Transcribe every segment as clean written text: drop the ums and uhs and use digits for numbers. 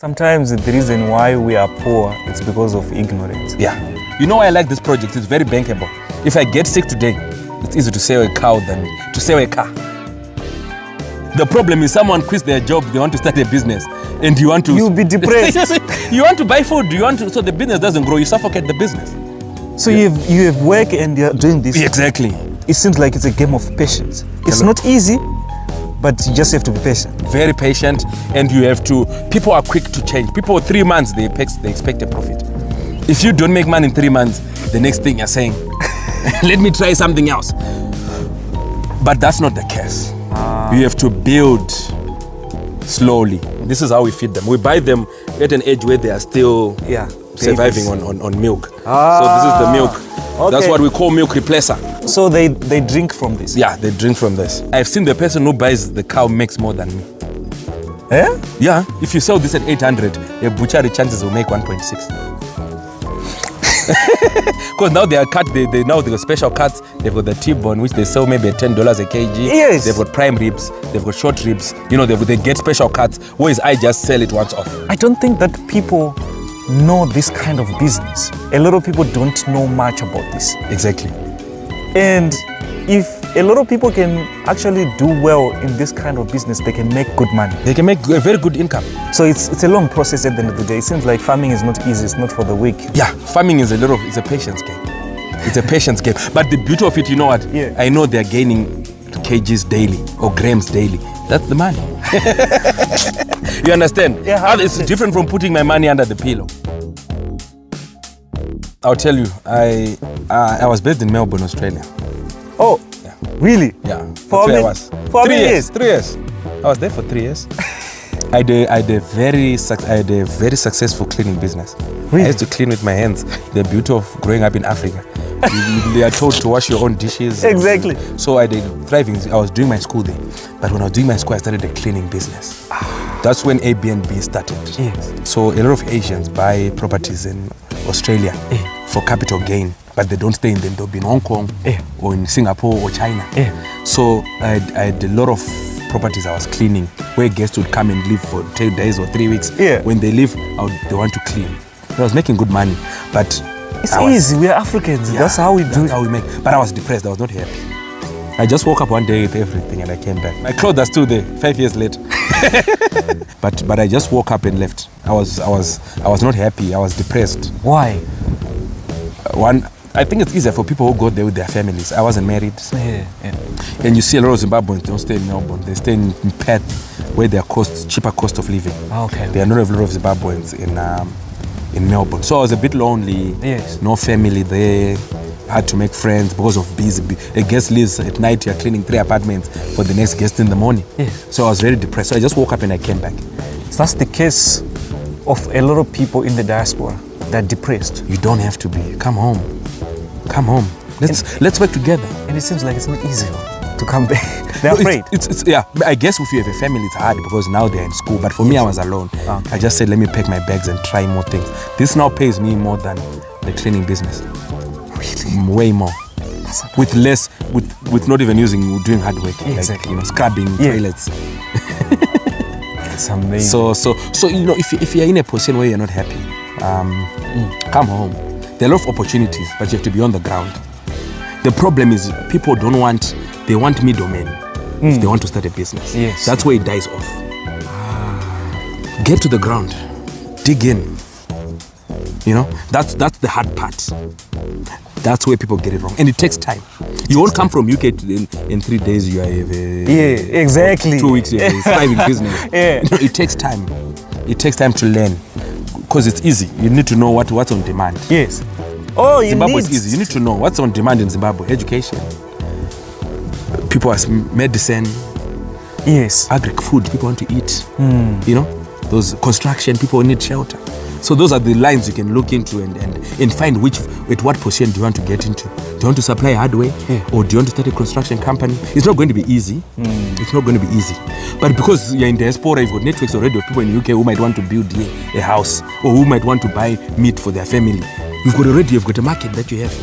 Sometimes the reason why we are poor is because of ignorance. Yeah. You know why I like this project? It's very bankable. If I get sick today, it's easier to sell a cow than to sell a car. The problem is someone quits their job, they want to start a business, and you want to... You'll be depressed. You want to buy food, so the business doesn't grow, you suffocate the business. So you have work and you're doing this. Exactly. It seems like it's a game of patience. It's not easy, but you just have to be patient. Very patient, and you have to... People are quick to change. People, 3 months, they expect a profit. If you don't make money in 3 months, the next thing you're saying, let me try something else. But that's not the case. You have to build slowly. This is how we feed them. We buy them at an age where they are still surviving on milk. So this is the milk. Okay. That's what we call milk replacer. So they drink from this? Yeah, they drink from this. I've seen the person who buys the cow makes more than me. Yeah? Yeah, if you sell this at 800, a butchery chances will make 1.6. Because now they are cut, they now they got special cuts. They've got the T-bone, which they sell maybe at $10 a kg. Yes. They've got prime ribs, they've got short ribs. You know, they get special cuts, whereas I just sell it once off. I don't think that people know this kind of business. A lot of people don't know much about this. Exactly. And if a lot of people can actually do well in this kind of business, they can make good money. They can make a very good income. So it's a long process at the end of the day. It seems like farming is not easy, it's not for the weak. Yeah, farming is it's a patience game. It's a patience game. But the beauty of it, you know what? Yeah. I know they're gaining kgs daily or grams daily. That's the money. You understand? Yeah, it's different from putting my money under the pillow. I'll tell you, I was based in Melbourne, Australia. Oh, yeah. Really? Yeah. For I was. For 3 years. 3 years. I was there for 3 years. I had a very successful cleaning business. Really? I used to clean with my hands. The beauty of growing up in Africa. You are told to wash your own dishes. Exactly. So I was doing my school there. But when I was doing my school, I started a cleaning business. That's when Airbnb started. Yes. So a lot of Asians buy properties in Australia for capital gain, but they don't stay in them. They'll be in Hong Kong or in Singapore or China. So I had a lot of properties I was cleaning where guests would come and live for 10 days or 3 weeks. When they leave, they want to clean. I was making good money, but it's easy. We are Africans. That's how we do it. That's how we make. But I was depressed. I was not happy. I just woke up one day with everything and I came back. My clothes are still there 5 years later. But I just woke up and left. I was not happy. I was depressed. Why? I think it's easier for people who go there with their families. I wasn't married. And you see a lot of Zimbabweans don't stay in Melbourne. They stay in Perth, where their cheaper cost of living. Okay. There are not a lot of Zimbabweans in Melbourne. So I was a bit lonely. Yes. No family there. I had to make friends because of busy. A guest leaves at night, you're cleaning 3 apartments for the next guest in the morning. Yes. So I was very depressed. So I just woke up and I came back. So that's the case of a lot of people in the diaspora. They're depressed. You don't have to be. Come home. Come home. Let's work together. And it seems like it's not easy to come back. They're afraid. Yeah. I guess if you have a family, it's hard because now they're in school. But for me, I was alone. Okay. I just said, let me pack my bags and try more things. This now pays me more than the cleaning business. Really? Way more. With less, with not even doing hard work. Exactly. Like, scrubbing toilets. It's amazing. So if you're in a position where you're not happy, come home. There are a lot of opportunities, but you have to be on the ground. The problem is people they want middlemen if they want to start a business. Yes. That's where it dies off. Get to the ground, dig in. You know, that's the hard part. That's where people get it wrong, and it takes time. You won't come from UK in 3 days. You have exactly. 2 weeks. You have a thriving business. You know, it takes time. It takes time to learn, because it's easy. You need to know what's on demand. Yes. Zimbabwe is easy. You need to know what's on demand in Zimbabwe. Education. People are medicine. Yes. Agric food. People want to eat. You know, those construction. People need shelter. So those are the lines you can look into and find at what position do you want to get into. Do you want to supply hardware or do you want to start a construction company? It's not going to be easy. It's not going to be easy. But because you're in diaspora, you've got networks already of people in the UK who might want to build a house or who might want to buy meat for their family. You've got a market that you have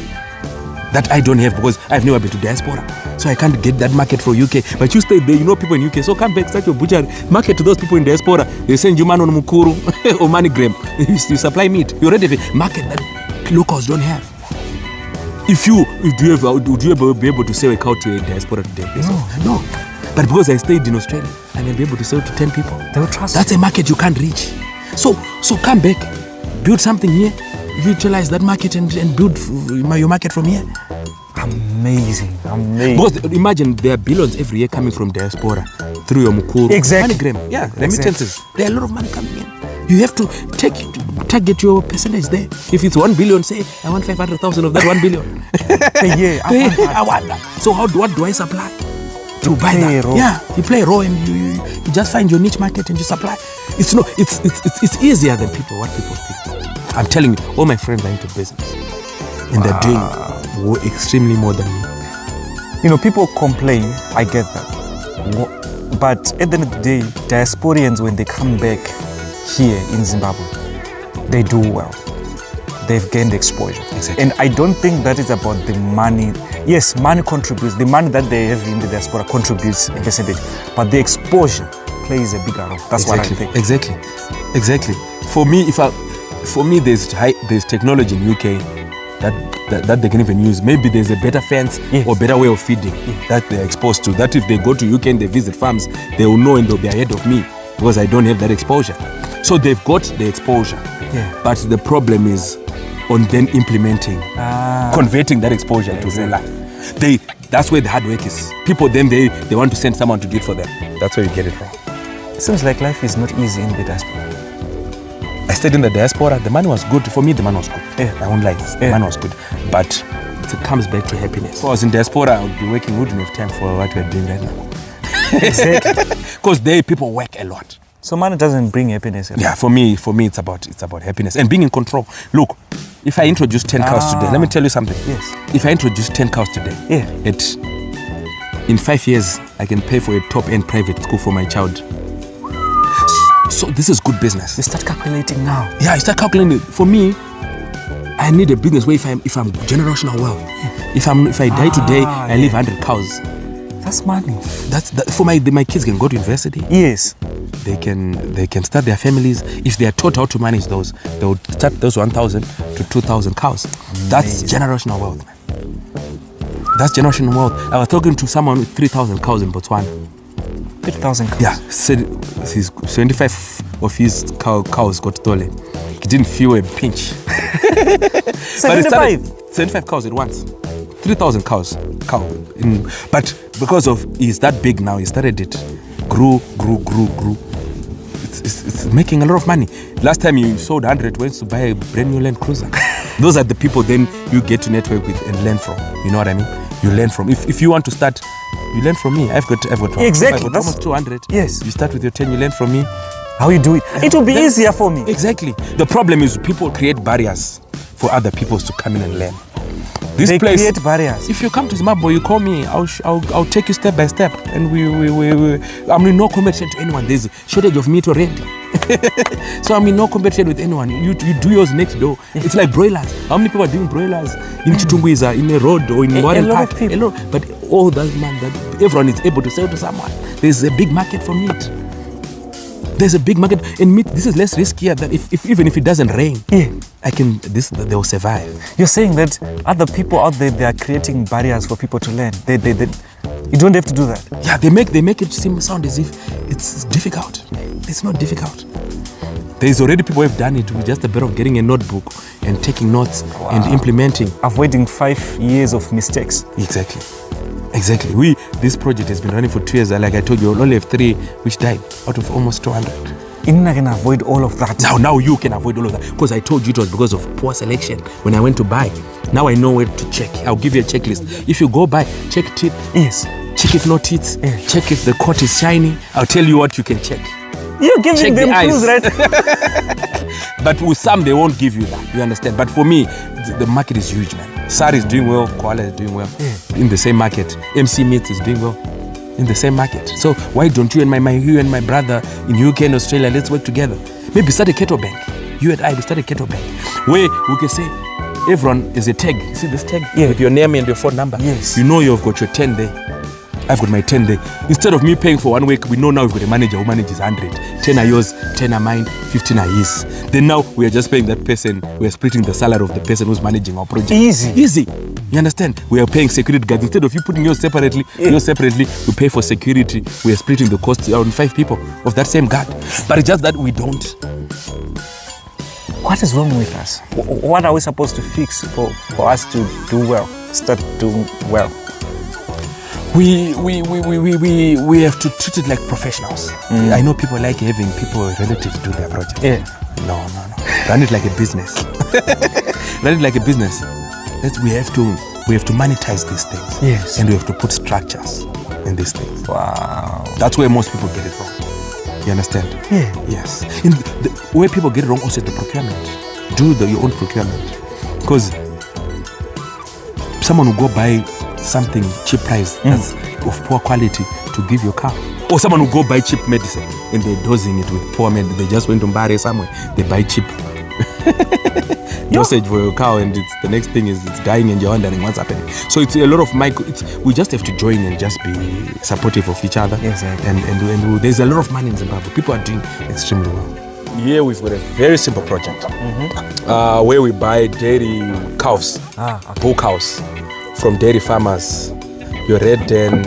that I don't have because I've never been to diaspora. so I can't get that market for UK. But you stay there, you know people in UK. So come back, start your butchery, market to those people in diaspora. They send you man on Mukuru or Manigram. You supply meat. You already have a market that locals don't have. Would you ever be able to sell a cow to a diaspora today? No. But because I stayed in Australia, I may be able to sell to 10 people. They will trust That's you. a market you can't reach. So come back, build something here, utilize that market and build your market from here. Amazing. Because imagine there are billions every year coming from diaspora through your Mukuru. Exactly. MoneyGram. Yeah, remittances. There are a lot of money coming in. You have to target your percentage there. If it's 1 billion, say, I want 500,000 of that 1 billion. Yeah, I want that. So what do I supply? To buy that. Raw. Yeah, you play a role and you just find your niche market and you supply. It's easier than what people think. I'm telling you, all my friends are into business. And they're doing extremely more than me. You know, people complain, I get that. But at the end of the day, diasporians, when they come back here in Zimbabwe, they do well. They've gained exposure. Exactly. And I don't think that is about the money. Yes, money contributes. The money that they have in the diaspora contributes a percentage. But the exposure plays a bigger role. That's what I think. Exactly. For me, there's technology in UK that they can even use. Maybe there's a better fence or better way of feeding that they're exposed to. That if they go to UK and they visit farms, they will know and they'll be ahead of me because I don't have that exposure. So they've got the exposure. Yeah. But the problem is on then implementing, converting that exposure into real life. That's where the hard work is. People then they want to send someone to do it for them. That's where you get it wrong. It seems like life is not easy in the diaspora. I stayed in the diaspora. The money was good. For me, the money was good. Yeah. I won't lie. The money was good. But it comes back to happiness. If I was in diaspora, I would be working. We wouldn't have time for what we're doing right now. Exactly. Because there, people work a lot. So money doesn't bring happiness. Yeah, for me, it's about happiness and being in control. Look, if I introduce 10 cows today, let me tell you something. Yes. If I introduce 10 cows today, in 5 years, I can pay for a top-end private school for my child. So this is good business. You start calculating now. Yeah, I start calculating. For me, I need a business where if I'm generational wealth, if I die today, I leave 100 cows. That's money. That's for my kids can go to university. Yes. They can start their families. If they are taught how to manage those, they would start those 1,000 to 2,000 cows. Amazing. That's generational wealth, man. That's generational wealth. I was talking to someone with 3,000 cows in Botswana. 3,000 cows? Yeah, said 75 of his cows got stolen. He didn't feel a pinch. 75 cows at once. 3,000 cows. But because of he's that big now, he started it. Grew. It's making a lot of money. Last time you sold 100, went to buy a brand new Land Cruiser. Those are the people then you get to network with and learn from. You know what I mean? You learn from. If you want to start, you learn from me. I've got exactly. I've got almost 200. Yes. You start with your 10, you learn from me. How you do it. It will be easier for me. Exactly. The problem is people create barriers for other people to come in and learn. They create barriers. If you come to Zimbabwe, you call me. I'll take you step by step, and I'm in no competition to anyone. There's a shortage of meat already, so I'm in no competition with anyone. You do yours next door. It's like broilers. How many people are doing broilers in Chitungwiza, in a road, or in Warren Park? A lot. But all that that everyone is able to sell to someone. There's a big market for meat. There's a big market in meat. This is less riskier than even if it doesn't rain. Yeah, they'll survive. You're saying that other people out there, they are creating barriers for people to learn. You don't have to do that. Yeah, they make it sound as if it's difficult. It's not difficult. There's already people who have done it with just a bit of getting a notebook and taking notes and implementing. Avoiding 5 years of mistakes. Exactly. This project has been running for 2 years. Like I told you, we only have 3 which died out of almost 200. I can avoid all of that. Now you can avoid all of that because I told you it was because of poor selection when I went to buy. Now I know where to check. I'll give you a checklist. If you go buy, check teeth. Yes. Check if no teeth. Yeah. Check if the coat is shiny. I'll tell you what you can check. You're giving them clues, right? But with some, they won't give you that. You understand? But for me, the market is huge, man. SAR is doing well. Koala is doing well. Yeah. In the same market. MC Meats is doing well. In the same market. So why don't you and my brother in UK and Australia, let's work together. Maybe start a cattle bank. You and I will start a cattle bank where we can say everyone is a tag. You see this tag? Yeah. With your name and your phone number. Yes. You know you've got your 10 there. I've got my 10 there. Instead of me paying for 1 week, we know now we've got a manager who manages 100. 10 are yours, 10 are mine, 15 are his. Then now we are just paying that person. We are splitting the salary of the person who's managing our project. Easy. You understand? We are paying security guards. Instead of you putting yours separately, we pay for security. We are splitting the cost on 5 people of that same guard. But it's just that we don't. What is wrong with us? What are we supposed to fix for us to do well, start doing well? We have to treat it like professionals. I know people like having people, relatives do their project. Yeah. No. Run it like a business. Run it like a business. We have to monetize these things. Yes. And we have to put structures in these things. Wow. That's where most people get it wrong. You understand? Yeah. Yes. And where people get it wrong also is the procurement. Do your own procurement. Because someone will go buy something cheap price that's of poor quality to give your car. Or someone will go buy cheap medicine and they're dosing it with poor medicine. They just went to Harare somewhere. They buy cheap dosage for your cow, and the next thing is it's dying and you're wondering what's happening. So it's a lot of we just have to join and just be supportive of each other. Exactly. And there's a lot of money in Zimbabwe. People are doing extremely well. Here we've got a very simple project where we buy dairy cows, bull cows from dairy farmers. Your red den,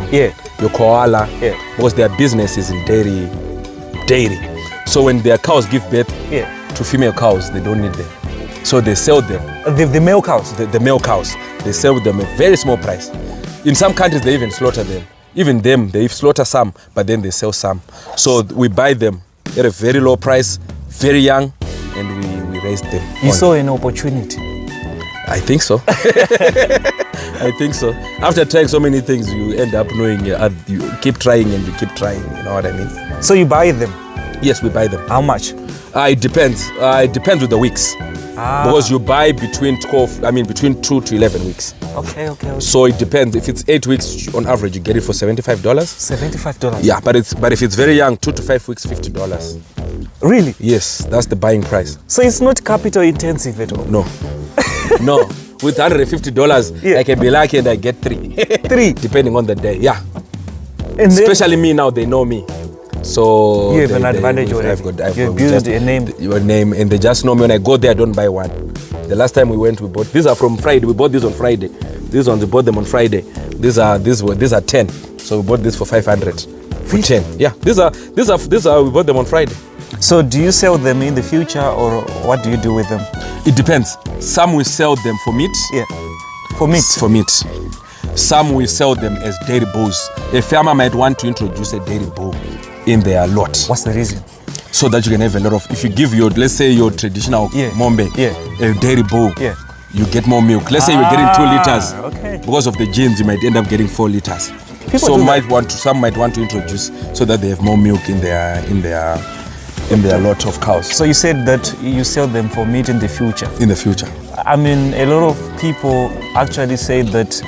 your koala, because their business is in dairy. So when their cows give birth to female cows, they don't need them. So they sell them. The male cows? The male cows. They sell them a very small price. In some countries, they even slaughter them. Even them, they slaughter some, but then they sell some. So we buy them at a very low price, very young, and we raise them. You saw an opportunity? I think so. I think so. After trying so many things, you end up knowing you keep trying and you keep trying. You know what I mean? So you buy them? Yes, we buy them. How much? It depends. It depends with the weeks. Because you buy between 2 to 11 weeks. Okay. So it depends. If it's 8 weeks on average, you get it for $75. $75? Yeah, but if it's very young, 2 to 5 weeks, $50. Really? Yes, that's the buying price. So it's not capital intensive at all? No. No. With $150, I can be lucky and I get 3. 3? Depending on the day, yeah. And especially me now, they know me. So you have an advantage already. You build a name. Your name, and they just know me. When I go there, I don't buy one. The last time we went, we bought. These are from Friday. We bought these on Friday. These ones we bought them on Friday. These are 10. So we bought this for 500. For 10. Yeah. These are we bought them on Friday. So do you sell them in the future, or what do you do with them? It depends. Some we sell them for meat. Yeah. For meat. For meat. Some we sell them as dairy bulls. A farmer might want to introduce a dairy bull in their lot. What's the reason? So that you can have a lot of, if you give let's say your traditional mombe, a dairy bull, you get more milk. Let's say you're getting 2 liters. Okay. Because of the genes, you might end up getting 4 liters. Some might want to introduce so that they have more milk in their lot of cows. So you said that you sell them for meat in the future. In the future. I mean, a lot of people actually say that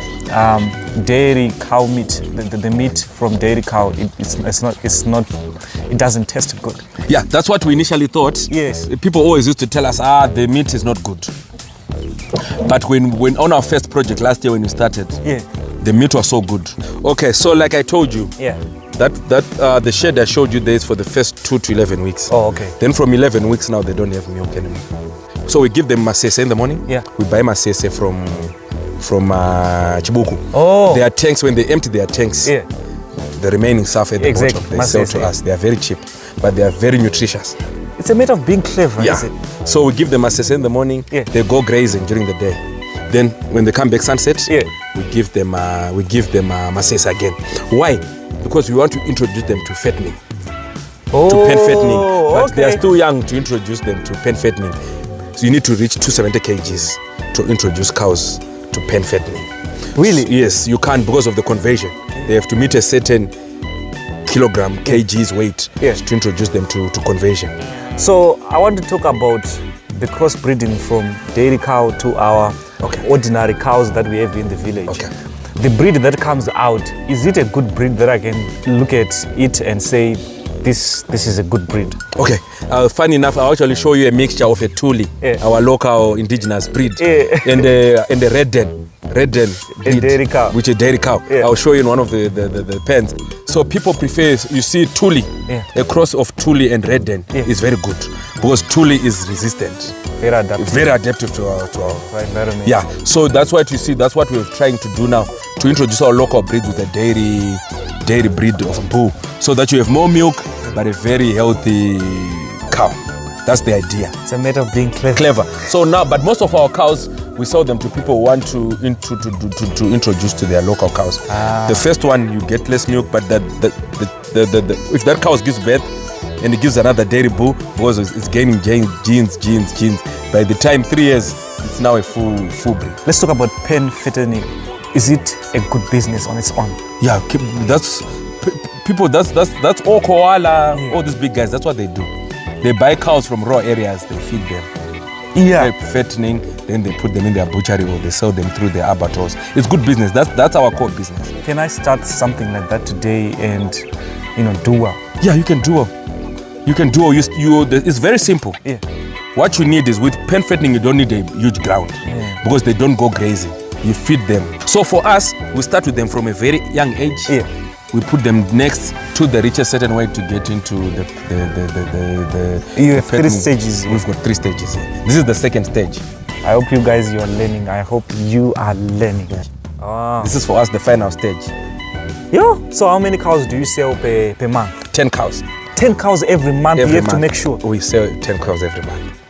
dairy cow meat, the meat from dairy cow, it doesn't taste good. Yeah, that's what we initially thought. Yes. People always used to tell us, the meat is not good. But when on our first project last year when we started, the meat was so good. Okay, so like I told you, that the shed I showed you there is for the first 2 to 11 weeks. Oh, okay. Then from 11 weeks now, they don't have milk anymore. So we give them masese in the morning. Yeah. We buy masese from Chibuku. Oh. Their tanks, when they empty their tanks, the remaining stuff at the bottom, they sell to us. They are very cheap, but they are very nutritious. It's a matter of being clever, is it? So we give them masese in the morning. They go grazing during the day. Then when they come back sunset, we give them masese again. Why? Because we want to introduce them to fattening. To pen fattening. But they are still young to introduce them to pen fattening. So you need to reach 270 kgs to introduce cows to pen fattening. Really? Yes, you can't because of the conversion. They have to meet a certain kgs weight to introduce them to conversion. So I want to talk about the crossbreeding from dairy cow to our ordinary cows that we have in the village. Okay. The breed that comes out, is it a good breed that I can look at it and say, this is a good breed? Okay, funny enough, I'll actually show you a mixture of a Tuli, our local indigenous breed, and a Red Den breed, dairy cow. which is a dairy cow. I'll show you in one of the pens. So people prefer, you see Tuli, a cross of Tuli and Red Den is very good because Tuli is resistant. Very adaptive to our environment. Yeah, so that's what you see. That's what we're trying to do now, to introduce our local breed with a dairy breed of bull, so that you have more milk but a very healthy cow. That's the idea. It's a matter of being clever. So now, but most of our cows, we sell them to people who want to introduce to their local cows. The first one, you get less milk, but if that cow gives birth and it gives another dairy bull, because it's gaining genes. By the time 3 years, it's now a full breed. Let's talk about pen fattening. Is it a good business on its own? Yeah, that's people. That's all koala, all these big guys. That's what they do. They buy cows from raw areas. They feed them. Yeah. They're fattening, then they put them in their butchery or they sell them through their abattoirs. It's good business. That's our core business. Can I start something like that today and do well? Yeah, you can do well. You can do well. It's very simple. Yeah. What you need is, with pen fattening, you don't need a huge ground because they don't go grazing. You feed them. So for us, we start with them from a very young age. Yeah. We put them next to the richest certain way to get into the You have 3 stages. We've got 3 stages here. This is the second stage. I hope you guys, you're learning. I hope you are learning. This is for us the final stage. Yeah. So how many cows do you sell per month? 10 cows. 10 cows every month. You have to make sure. We sell 10 cows every month.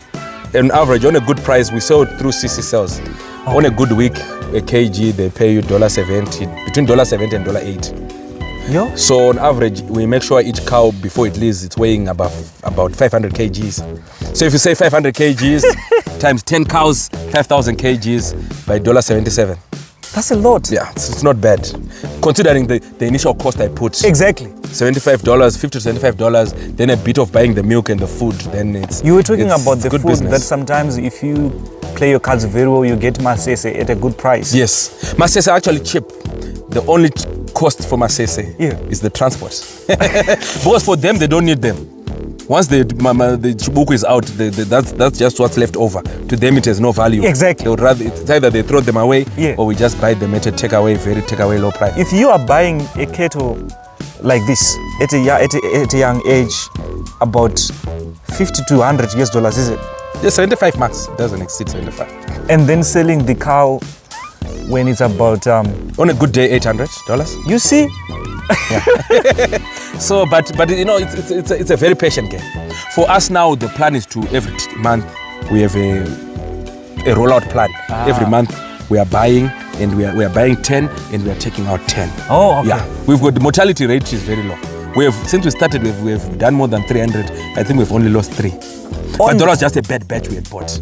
On average, on a good price, we sell through CC sales. On a good week, a kg, they pay you $70, between $70 and $80. Yeah. So on average, we make sure each cow, before it leaves, it's weighing about 500 kgs. So if you say 500 kgs times 10 cows, 5,000 kgs by $77. That's a lot. Yeah, it's not bad. Considering the initial cost I put. Exactly. $75, $50 to $75, then a bit of buying the milk and the food, then it's... You were talking about the good food, business. that sometimes if you play your cards very well, you get masese at a good price. Yes. Masese are actually cheap. The only cost for masese is the transport. Because for them, they don't need them. Once the chibuku is out, that's just what's left over. To them, it has no value. Exactly. They would rather, it's either they throw them away or we just buy them at a very takeaway low price. If you are buying a cattle like this at a young age, about $50 to $100 US, is it? Yeah, 75 max. It doesn't exceed 75. And then selling the cow when it's about... on a good day, $800. You see? So, but it's a very patient game. For us now, the plan is to every month we have a rollout plan. Every month we are buying, and we are buying 10 and we are taking out 10. Oh, okay. Yeah, we've got the mortality rate is very low. Since we started, we've done more than 300. I think we've only lost 3. But that was just a bad batch we had bought.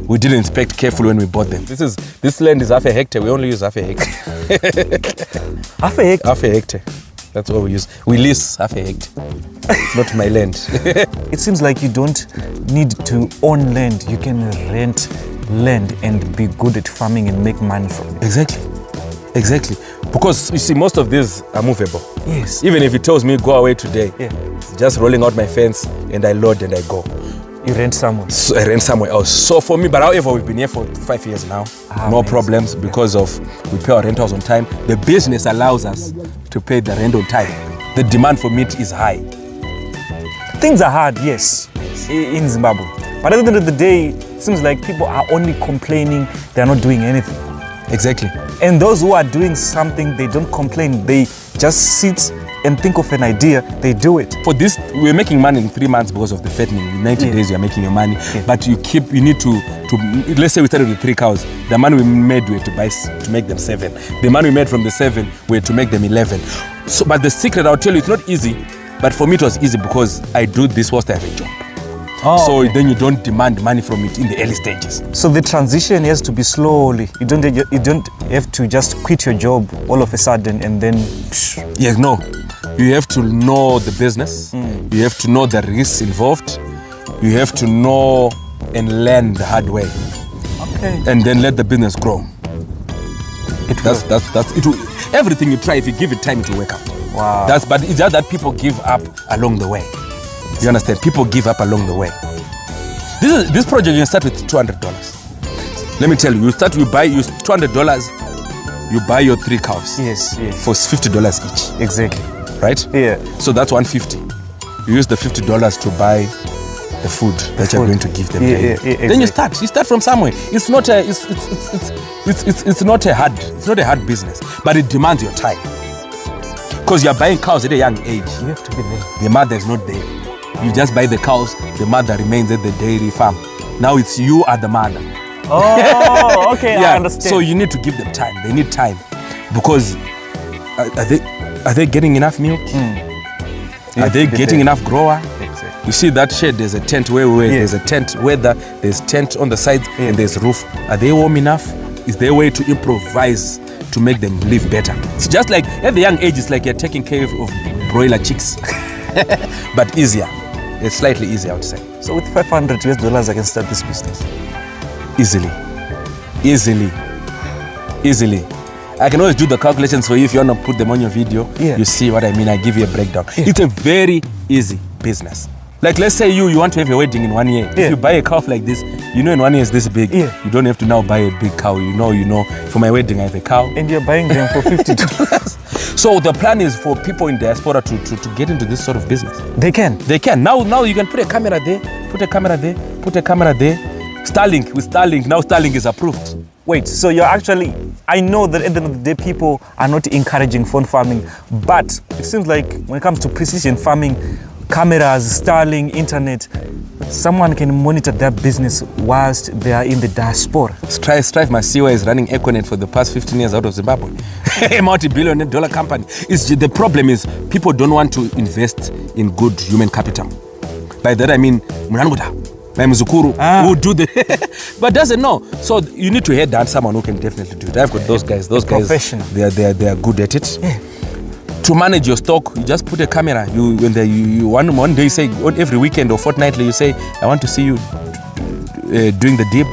We didn't inspect carefully when we bought them. This land is half a hectare. We only use half a hectare. Half a hectare? Half a hectare. That's what we use. We lease half a hectare. It's not my land. It seems like you don't need to own land. You can rent land and be good at farming and make money from it. Exactly. Because you see, most of these are movable. Yes. Even if it tells me go away today, it's just rolling out my fence and I load and I go. You rent somewhere? So I rent somewhere else. So for me, but however, we've been here for 5 years now. No problems because we pay our rentals on time. The business allows us to pay the rent on time. The demand for meat is high. Things are hard, yes, in Zimbabwe. But at the end of the day, it seems like people are only complaining, they're not doing anything. Exactly. And those who are doing something, they don't complain. They just sit and think of an idea, they do it. For this, we're making money in 3 months because of the fattening. In 90 days, you're making your money. But you need to, let's say we started with 3 cows. The money we made, we had to buy to make them 7. The money we made from the 7, we had to make them 11. So, but the secret, I'll tell you, it's not easy. But for me, it was easy because I do this whilst I have a job. So then you don't demand money from it in the early stages. So the transition has to be slowly. You don't have to just quit your job all of a sudden and then... Yes, no. You have to know the business. You have to know the risks involved. You have to know and learn the hard way. Okay. And then let the business grow. Everything you try, if you give it time, it will work out. Wow. But it's just that people give up along the way. You understand? People give up along the way. This project, you can start with $200. Let me tell you, you buy $200, you buy your 3 cows. Yes. For $50 each. Exactly. Right? Yeah. So that's $150. You use the $50 to buy the food that you're going to give them. Exactly. Then you start from somewhere. It's not a hard business, but it demands your time. Because you're buying cows at a young age. You have to be there. The mother is not there. You just buy the cows, the mother remains at the dairy farm. Now it's you are the mother. Oh, okay, I understand. So you need to give them time. They need time. Because are they getting enough milk? Are they getting enough grower? Exactly. You see that shed, there's a tent where there's a tent there's tent on the sides and there's roof. Are they warm enough? Is there a way to improvise to make them live better? It's just like at the young age, it's like you're taking care of broiler chicks. But easier. It's slightly easier, I would say. So with $500 I can start this business? Easily. I can always do the calculations for you if you want to put them on your video. You see what I mean. I give you a breakdown. It's a very easy business. Like let's say you want to have a wedding in 1 year. If you buy a calf like this, in 1 year is this big. You don't have to now buy a big cow. You know, for my wedding I have a cow. And you're buying them for $50. So the plan is for people in diaspora to get into this sort of business. They can. Now you can put a camera there, put a camera there. Starlink, now Starlink is approved. Wait, so you're actually, I know that at the end of the day people are not encouraging phone farming, but it seems like when it comes to precision farming, cameras, Starlink, internet, someone can monitor their business whilst they are in the diaspora. Strive Masiwa is running Econet for the past 15 years out of Zimbabwe. A multi-billion-dollar company. The problem is people don't want to invest in good human capital. By that I mean, my Muzukuru who do the but doesn't know. So you need to head down someone who can definitely do it. I've got those guys. Those guys, they are good at it. To manage your stock, you just put a camera. One day you say, every weekend or fortnightly, you say, I want to see you doing the dip.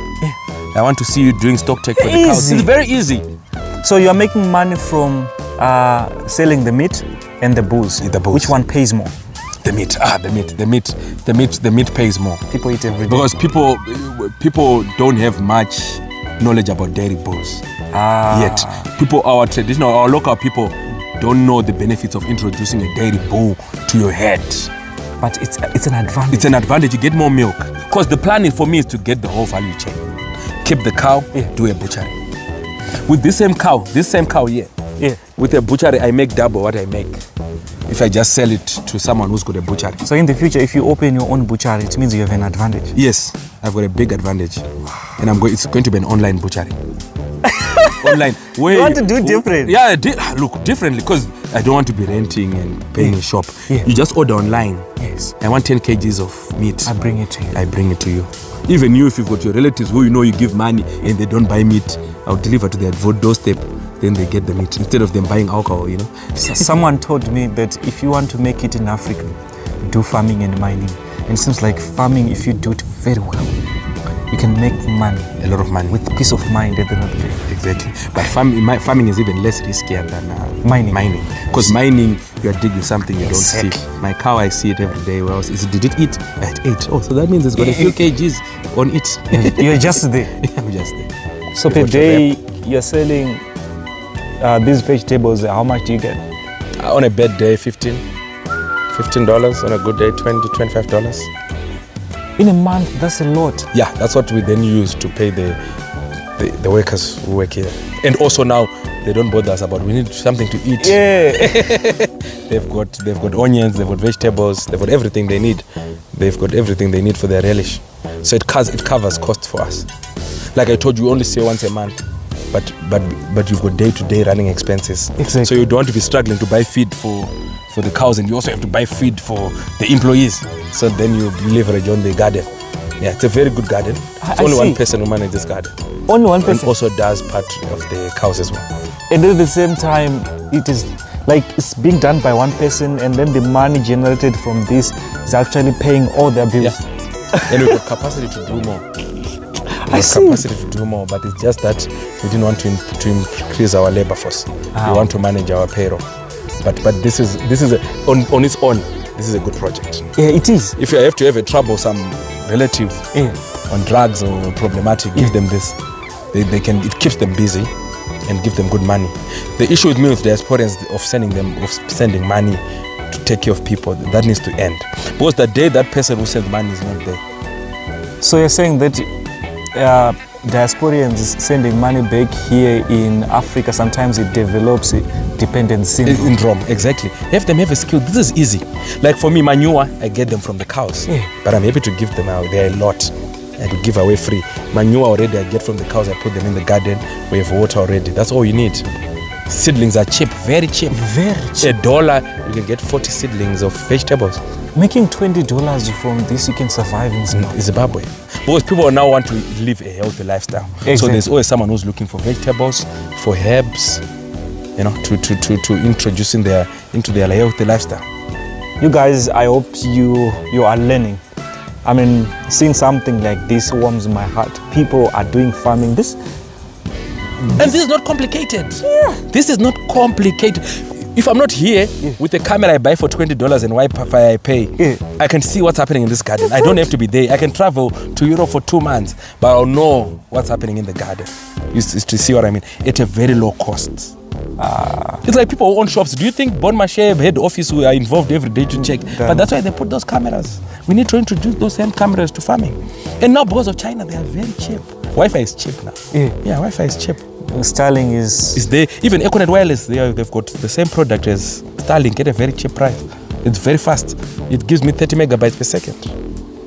I want to see you doing stock check for the cows. It's very easy. So you're making money from selling the meat and the bulls. Which one pays more? The meat pays more. People eat every day. Because people don't have much knowledge about dairy bulls yet. Our local people don't know the benefits of introducing a dairy bull to your head. But it's an advantage. It's an advantage. You get more milk. Because the plan for me is to get the whole value chain. Keep the cow, do a butchery. With this same cow here, with a butchery, I make double what I make if I just sell it to someone who's got a butchery. So in the future, if you open your own butchery, it means you have an advantage. Yes, I've got a big advantage. And it's going to be an online butchery. Online. You want to do different? Yeah, look, differently, because I don't want to be renting and paying a shop. You just order online. Yes. I want 10 kgs of meat. I bring it to you. Even you, if you've got your relatives who you give money and they don't buy meat, I'll deliver to their doorstep. Then they get the meat instead of them buying alcohol, Someone told me that if you want to make it in Africa, do farming and mining. And it seems like farming, if you do it very well, you can make money. A lot of money. With peace of mind at the end of the day. Exactly. But farming is even less riskier than mining. Because mining, you are digging something you don't see. My cow, I see it every day. Well, did it eat? It ate. Oh, so that means it's got a few kgs on it. You're just there. I'm just there. So per day, you're selling these vegetables. How much do you get? On a bad day, $15. On a good day, $20, $25. In a month, that's a lot. Yeah, that's what we then use to pay the workers who work here. And also now, they don't bother us about we need something to eat. Yeah. They've got onions, they've got vegetables, they've got everything they need. They've got everything they need for their relish. So it covers costs for us. Like I told you, we only say once a month, but you've got day-to-day running expenses. Exactly. So you don't want to be struggling to buy feed for the cows, and you also have to buy feed for the employees. So then you leverage on the garden. Yeah, it's a very good garden. It's only one person who manages this garden. Only one person? And also does part of the cows as well. And at the same time, it is like it's being done by one person, and then the money generated from this is actually paying all their bills. Yeah. And we've got capacity to do more. Capacity to do more, but it's just that we didn't want to increase our labor force. We want to manage our payroll. But this is on its own. this is a good project. Yeah, it is. If you have to have a troublesome relative on drugs or problematic, give them this. They can. It keeps them busy and give them good money. The issue with me with diasporans of sending money to take care of people, that needs to end. Because the day that person who sends money is not there. So you're saying that diasporians sending money back here in Africa, sometimes it develops a dependency. In Rome, exactly. Have them have a skill. This is easy. Like for me, manure, I get them from the cows. But I'm happy to give them out. They're a lot. I could give away free. Manure already I get from the cows. I put them in the garden. We have water already. That's all you need. Seedlings are cheap, very cheap. Very cheap. $1, you can get 40 seedlings of vegetables. Making $20 from this, you can survive in Zimbabwe. Because people now want to live a healthy lifestyle. Exactly. So there's always someone who's looking for vegetables, for herbs, to introduce into their healthy lifestyle. You guys, I hope you are learning. I mean, seeing something like this warms my heart. People are doing farming. And this is not complicated. Yeah. This is not complicated. If I'm not here with a camera I buy for $20 and Wi-Fi I pay, I can see what's happening in this garden. I don't have to be there. I can travel to Europe for 2 months, but I'll know what's happening in the garden. You see what I mean? At a very low cost. It's like people who own shops. Do you think Bon Marché head office who are involved every day to check? But that's why they put those cameras. We need to introduce those same cameras to farming. And now because of China, they are very cheap. Wi-Fi is cheap now. Yeah, Wi-Fi is cheap. Starlink is there. Even Econet Wireless, they've got the same product as Starlink at a very cheap price. It's very fast. It gives me 30 megabytes per second.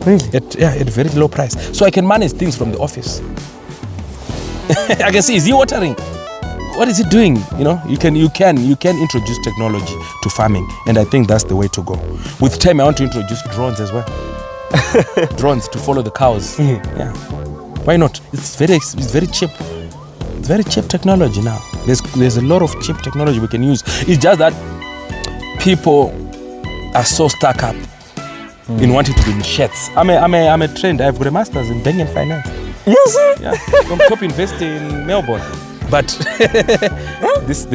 Really? At a very low price. So I can manage things from the office. I can see, is he watering? What is he doing? You can introduce technology to farming, and I think that's the way to go. With time, I want to introduce drones as well. Drones to follow the cows. Yeah. Why not? It's very cheap. It's very cheap technology now. There's a lot of cheap technology we can use. It's just that people are so stuck up in wanting to be in sheds. I'm a trained. I've got a master's in banking and finance. Yes, sir. Yeah, from Top University in Melbourne. But this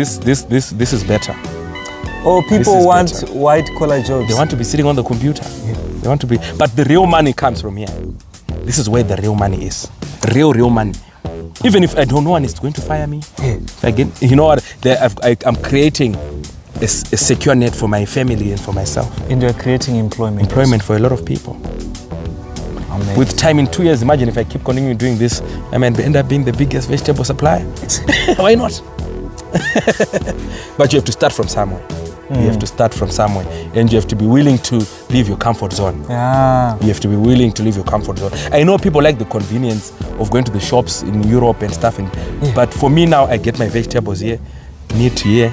is better. Oh, people want white collar jobs. They want to be sitting on the computer. They want to be. But the real money comes from here. This is where the real money is. Real money. Even if I don't know one is going to fire me, again, you know what? I'm creating a secure net for my family and for myself. And you're creating employment. Employment for a lot of people. Amazing. With time in 2 years, imagine if I keep continuing doing this, I might end up being the biggest vegetable supplier. Why not? But you have to start from somewhere. You have to start from somewhere, and you have to be willing to leave your comfort zone. Yeah. You have to be willing to leave your comfort zone. I know people like the convenience of going to the shops in Europe and stuff, but for me now, I get my vegetables here, meat here.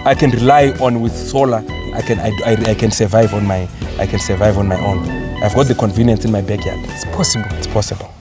I can rely on with solar. I can survive on my own. I've got the convenience in my backyard. It's possible. It's possible.